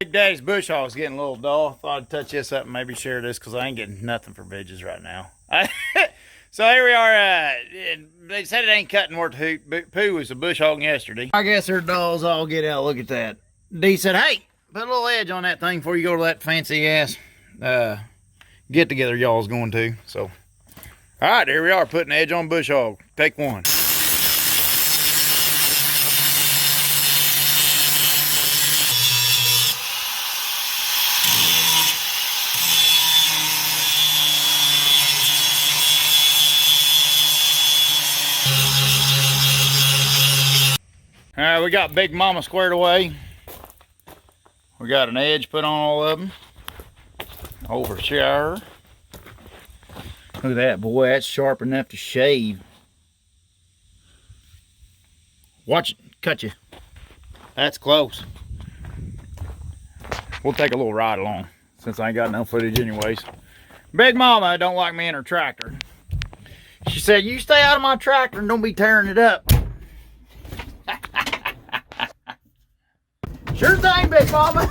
Big Daddy's bush hog's getting a little dull. Thought I'd touch this up and maybe share this because I ain't getting nothing for veggies right now. So here we are. They said it ain't cutting worth a hoot. Pooh was a bush hog yesterday. I guess her dolls all get out. Look at that. Dee said, hey, put a little edge on that thing before you go to that fancy ass get together y'all's going to. So, all right, here we are putting edge on bush hog. Take one. All right, we got Big Mama squared away. We got an edge put on all of them. Over shower. Look at that, boy, that's sharp enough to shave. Watch it, cut you. That's close. We'll take a little ride along since I ain't got no footage anyways. Big Mama don't like me in her tractor. She said, you stay out of my tractor and don't be tearing it up. Sure thing, Big Mama.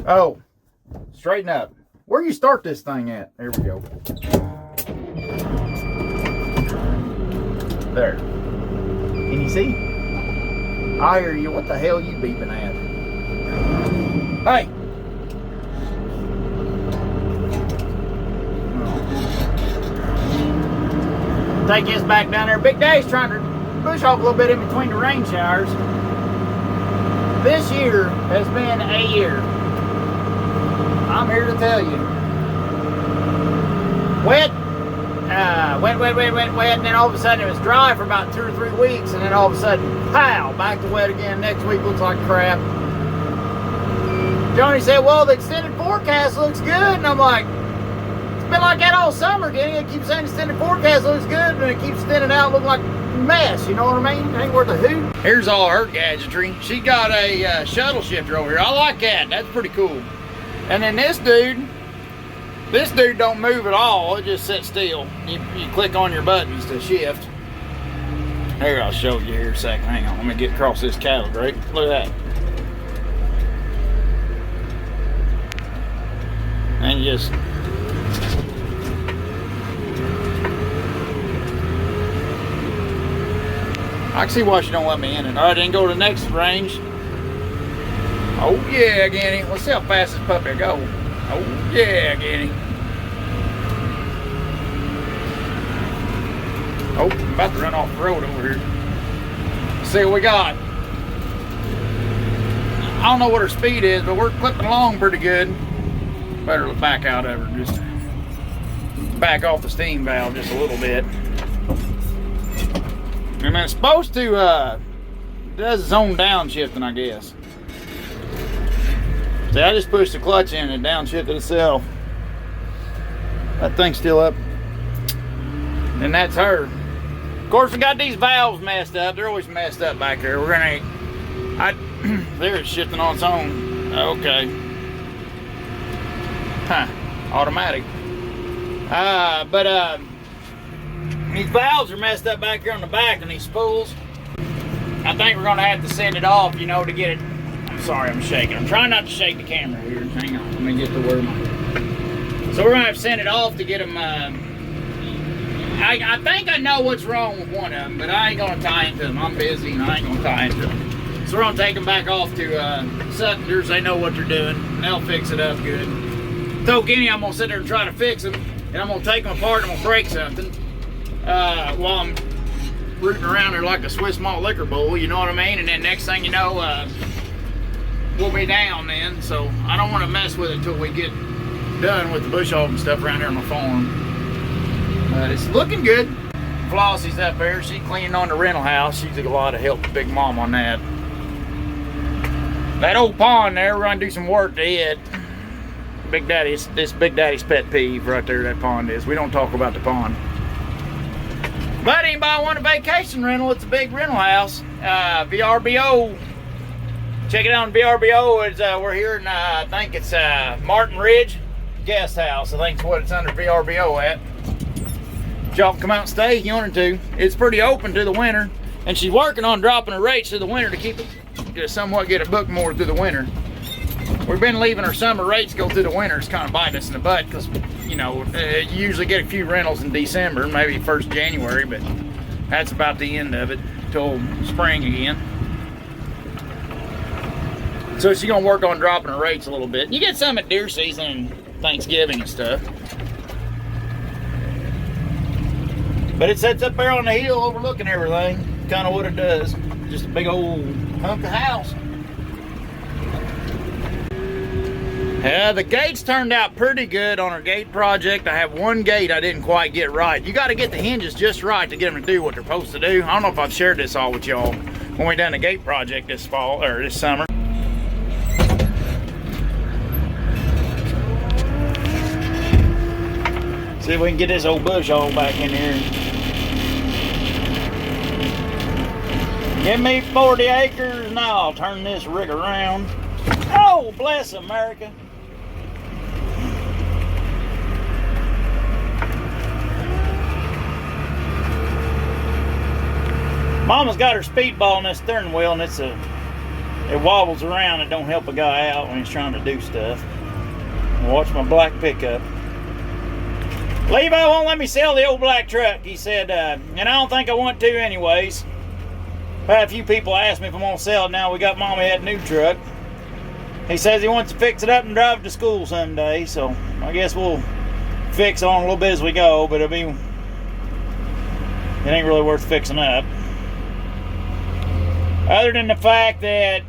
Oh, straighten up. Where you start this thing at? There we go. There. Can you see? I hear you. What the hell you beeping at? Hey. Take this back down there. Big Daddy's trying to bush hog a little bit in between the rain showers. This year has been a year. I'm here to tell you. Wet, and then all of a sudden it was dry for about 2 or 3 weeks, and then all of a sudden, pow, back to wet again. Next week looks like crap. Johnny said, well, the extended forecast looks good, and I'm like, it's been like that all summer, Kenny. It keeps saying extended forecast looks good, and it keeps extending out looking like mess, you know what I mean? It ain't worth a hoot. Here's all her gadgetry. She got a shuttle shifter over here. I like that. That's pretty cool. And then this dude don't move at all. It just sits still. You click on your buttons to shift. Here, I'll show you here a second. Hang on, let me get across this cattle grate. Look at that. And you just I can see why she don't let me in it. All right, then go to the next range. Oh yeah, Kenny. Let's see how fast this puppy go. Oh yeah, Kenny. Oh, I'm about to run off the road over here. Let's see what we got. I don't know what her speed is, but we're clipping along pretty good. Better back out of her. Just back off the steam valve just a little bit. And it's supposed to, does its own downshifting, I guess. See, I just pushed the clutch in and it downshifted itself. That thing's still up. And that's her. Of course, we got these valves messed up. They're always messed up back there. We're gonna, there it's shifting on its own. Okay. Huh, automatic. These valves are messed up back here on the back and these spools. I think we're gonna have to send it off, you know, to get it. I'm sorry, I'm shaking. I'm trying not to shake the camera here. Hang on, let me get the word. So we're gonna have to send it off to get them. I think I know what's wrong with one of them, but I ain't gonna tie into them. I'm busy and I ain't gonna tie into them. So we're gonna take them back off to Suttoners. They know what they're doing. And they'll fix it up good. Told Kenny I'm gonna sit there and try to fix them, and I'm gonna take them apart and I'm gonna break something. While I'm rooting around there like a Swiss malt liquor bowl, you know what I mean? And then next thing you know, we'll be down then. So I don't want to mess with it until we get done with the bush hog and stuff around here on my farm. But it's looking good. Flossie's up there. She's cleaning on the rental house. She took a lot of help with Big Mom on that. That old pond there, we're gonna do some work to it. Big Daddy's pet peeve right there, that pond is. We don't talk about the pond. But anybody want a vacation rental, it's a big rental house. VRBO. Check it out on VRBO. It's, we're here in, I think it's Martin Ridge Guest House. I think it's what it's under VRBO at. Y'all can come out and stay if you wanted to. It's pretty open to the winter. And she's working on dropping her rates through the winter to keep it to somewhat get it booked more through the winter. We've been leaving our summer rates go through the winter. It's kind of biting us in the butt because, you know, you usually get a few rentals in December, maybe 1st January, but that's about the end of it till spring again. So she's gonna work on dropping her rates a little bit. You get some at deer season and Thanksgiving and stuff. But it sits up there on the hill overlooking everything. Kind of what it does. Just a big old hunk of house. Yeah, the gates turned out pretty good on our gate project. I have one gate I didn't quite get right. You got to get the hinges just right to get them to do what they're supposed to do. I don't know if I've shared this all with y'all when we done the gate project this fall or this summer. See if we can get this old bush hog back in here. Give me 40 acres, now I'll turn this rig around. Oh, bless America. Mama's got her speedball in this steering wheel, and it wobbles around. It don't help a guy out when he's trying to do stuff. Watch my black pickup. Levi won't let me sell the old black truck. He said, and I don't think I want to anyways. I've had a few people ask me if I'm gonna sell it now. We got Mommy that new truck. He says he wants to fix it up and drive it to school someday, so I guess we'll fix it on a little bit as we go, but it ain't really worth fixing up. Other than the fact that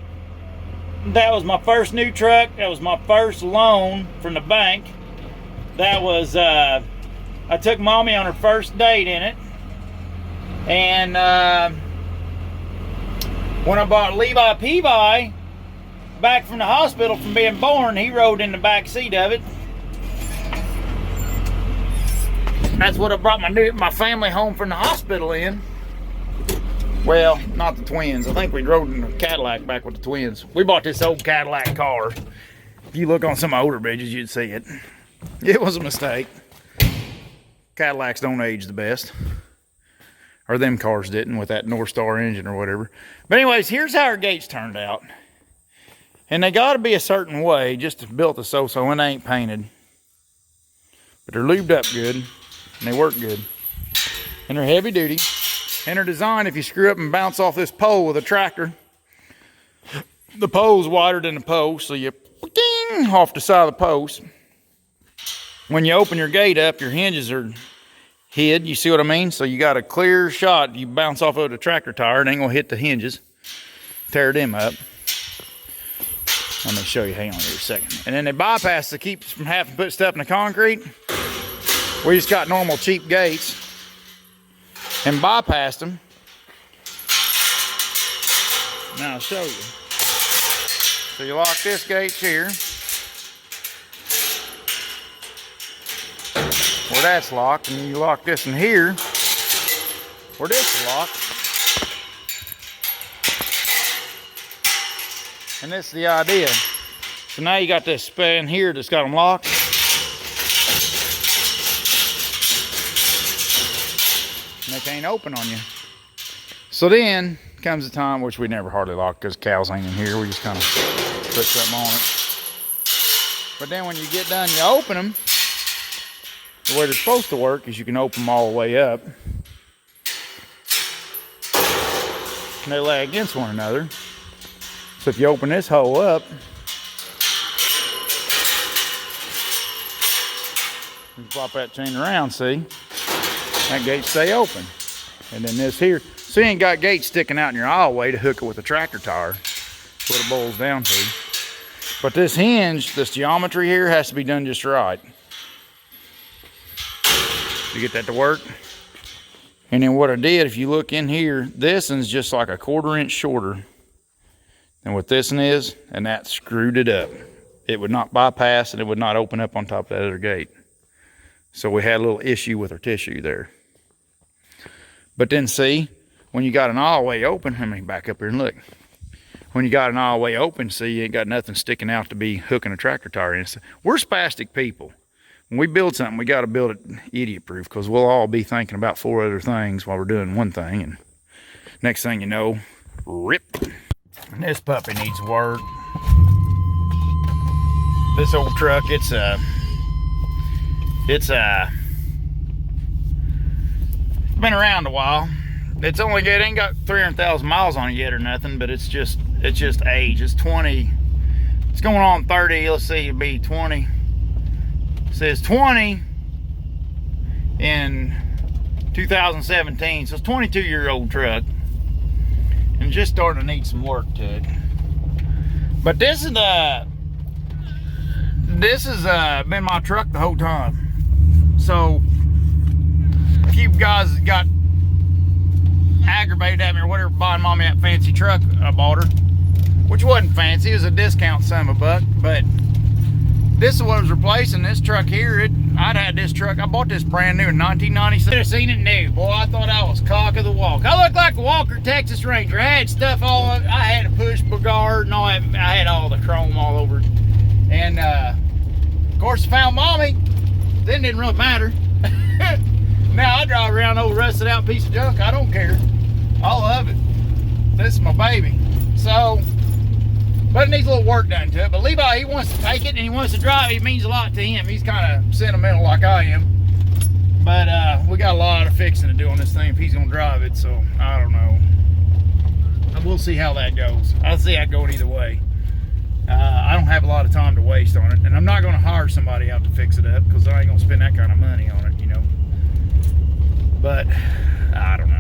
that was my first new truck, that was my first loan from the bank. That was, I took Mommy on her first date in it. And when I bought Levi Peavy back from the hospital from being born, he rode in the back seat of it. That's what I brought my family home from the hospital in. Well, not the twins. I think we rode in a Cadillac back with the twins. We bought this old Cadillac car. If you look on some older bridges, you'd see it. It was a mistake. Cadillacs don't age the best. Or them cars didn't with that North Star engine or whatever. But anyways, here's how our gates turned out. And they got to be a certain way just to build the so-so, and they ain't painted. But they're lubed up good, and they work good. And they're heavy duty. And they're designed, if you screw up and bounce off this pole with a tractor, the pole's wider than the post, so you ding off the side of the post. When you open your gate up, your hinges are hid, you see what I mean? So you got a clear shot. You bounce off of the tractor tire, it ain't gonna hit the hinges, tear them up. Let me show you, hang on here a second. And then they bypass to keep from having to put stuff in the concrete. We just got normal cheap gates and bypassed them. Now I'll show you. So you lock this gate here, where that's locked, and you lock this in here, where this is locked. And this is the idea. So now you got this span here that's got them locked. And they can't open on you. So then comes the time, which we never hardly lock because cows ain't in here. We just kind of put something on it. But then when you get done, you open them. The way they're supposed to work is you can open them all the way up. And they lay against one another. So if you open this hole up, you pop that chain around, see? That gate stay open. And then this here, so you ain't got gates sticking out in your aisleway to hook it with a tractor tire. That's what it boils down to. But this hinge, this geometry here has to be done just right. You get that to work. And then what I did, if you look in here, this one's just like a 1/4 inch shorter than what this one is, and that screwed it up. It would not bypass and it would not open up on top of that other gate. So we had a little issue with our tissue there. But then see, when you got an aisleway open, let me back up here and look. When you got an aisleway open, see, you ain't got nothing sticking out to be hooking a tractor tire in. So we're spastic people. When we build something, we got to build it idiot-proof, because we'll all be thinking about 4 other things while we're doing one thing, and next thing you know, rip. And this puppy needs work. This old truck, it's been around a while. It's only good, ain't got 300,000 miles on it yet or nothing, but it's just age. It's 20. It's going on 30. Let's see, it'll be 20. It says 20 in 2017, so it's a 22-year-old truck, and just starting to need some work to it. But this has been my truck the whole time. So if you guys got aggravated at me or whatever buying Mommy that fancy truck I bought her, which wasn't fancy, it was a discount sum a buck, but this is what I was replacing. This truck here, I'd had this truck, I bought this brand new in 1996. Should have seen it new. Boy, I thought I was cock of the walk. I looked like a Walker Texas Ranger. I had stuff all over. I had a push guard and all that. I had all the chrome all over it. And of course I found Mommy. Then it didn't really matter. Now I drive around an old rusted out piece of junk. I don't care. I love it. This is my baby. So, but it needs a little work done to it. But Levi, he wants to take it and he wants to drive it. It means a lot to him. He's kind of sentimental like I am. But we got a lot of fixing to do on this thing if he's going to drive it. So, I don't know. We'll see how that goes. I'll see that going either way. I don't have a lot of time to waste on it. And I'm not going to hire somebody out to fix it up because I ain't going to spend that kind of money on it, you know. But, I don't know.